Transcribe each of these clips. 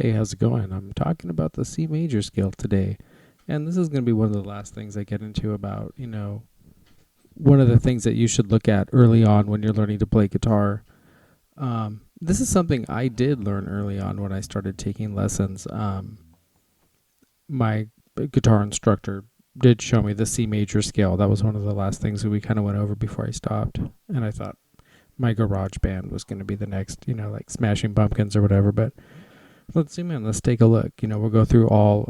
Hey, how's it going? I'm talking about the C major scale today. And this is going to be one of the last things I get into about, one of the things that you should look at early on when you're learning to play guitar. This is something I did learn early on when I started taking lessons. My guitar instructor did show me the C major scale. That was one of the last things that we kind of went over before I stopped. And I thought my garage band was going to be the next, like Smashing Pumpkins or whatever. But let's zoom in. Let's take a look. We'll go through all,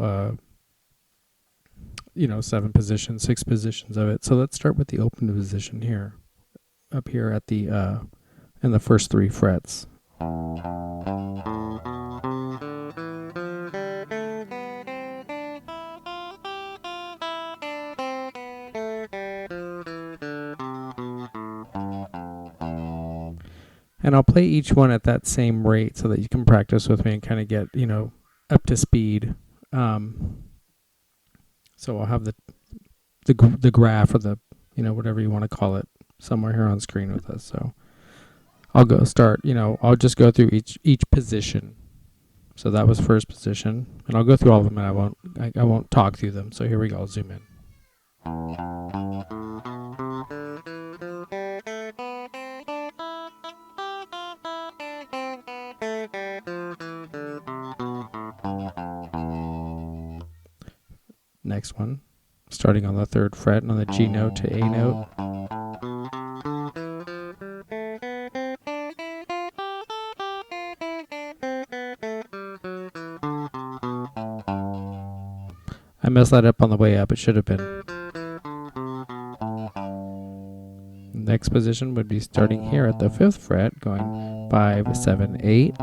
7 positions, 6 positions of it. So let's start with the open position here, up here at the, in the first 3 frets. And I'll play each one at that same rate so that you can practice with me and kind of get, up to speed. So I'll have the graph or the, whatever you want to call it somewhere here on screen with us. So I'll go start, I'll just go through each position. So that was first position, and I'll go through all of them, and I won't talk through them. So here we go. I'll zoom in. Next one, starting on the 3rd fret on the G note to A note. I messed that up on the way up. It should have been. Next position would be starting here at the 5th fret, going 5, 7, 8.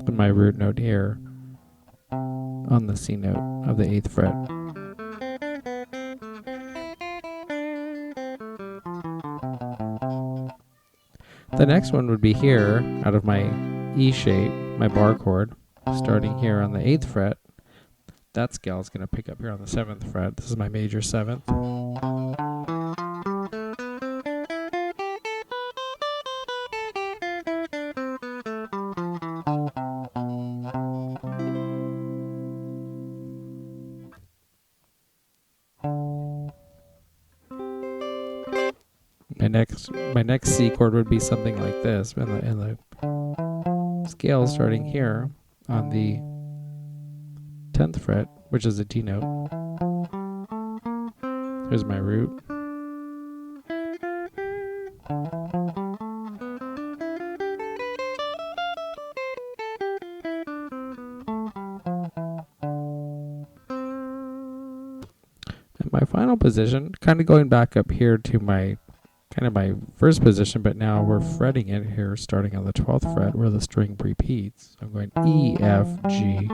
And my root note here on the C note of the 8th fret. The next one would be here out of my E shape, my bar chord, starting here on the 8th fret. That scale is going to pick up here on the 7th fret. This is my major 7th. My next C chord would be something like this, and the scale starting here on the 10th fret, which is a D note. Here's my root. And my final position, kind of going back up here to my first position, but now we're fretting it here starting on the 12th fret where the string repeats. So I'm going E, F, G.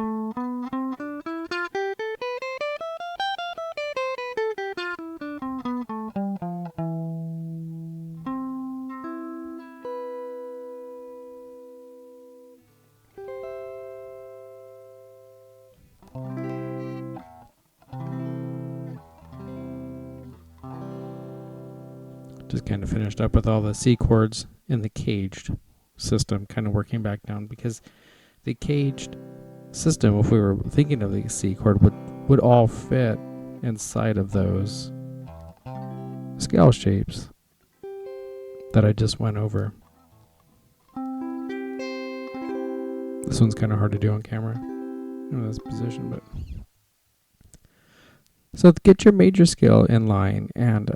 Just kind of finished up with all the C chords in the caged system, kind of working back down, because the caged system, if we were thinking of the C chord, would all fit inside of those scale shapes that I just went over. This one's kind of hard to do on camera in this position, but so get your major scale in line, and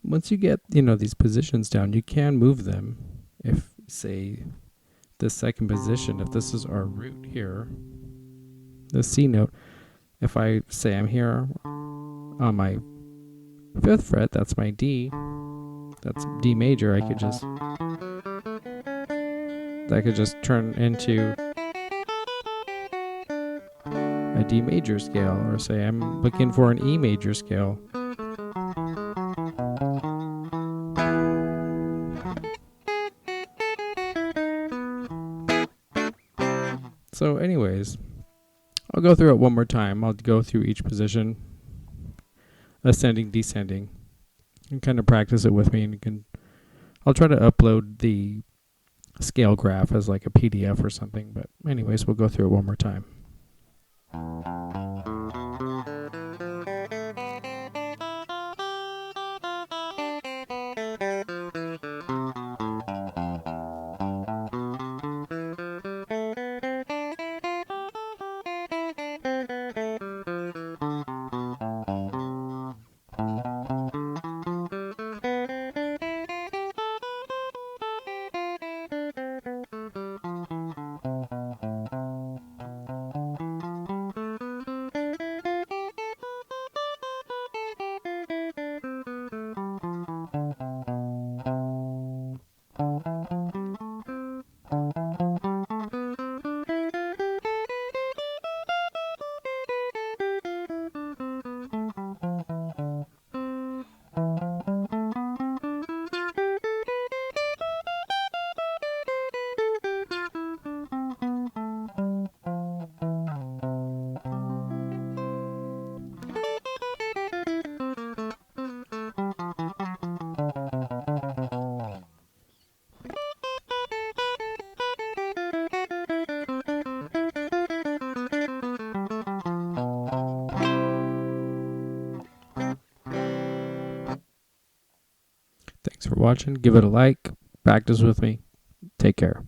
once you get, these positions down, you can move them. If, say, the second position, if this is our root here, the C note, if I say I'm here on my 5th fret, that's my D, that's D major, that could just turn into a D major scale, or say I'm looking for an E major scale. So anyways, I'll go through it one more time. I'll go through each position, ascending, descending, and kind of practice it with me. And I'll try to upload the scale graph as like a PDF or something. But anyways, we'll go through it one more time. Thanks for watching. Give it a like. Practice with me. Take care.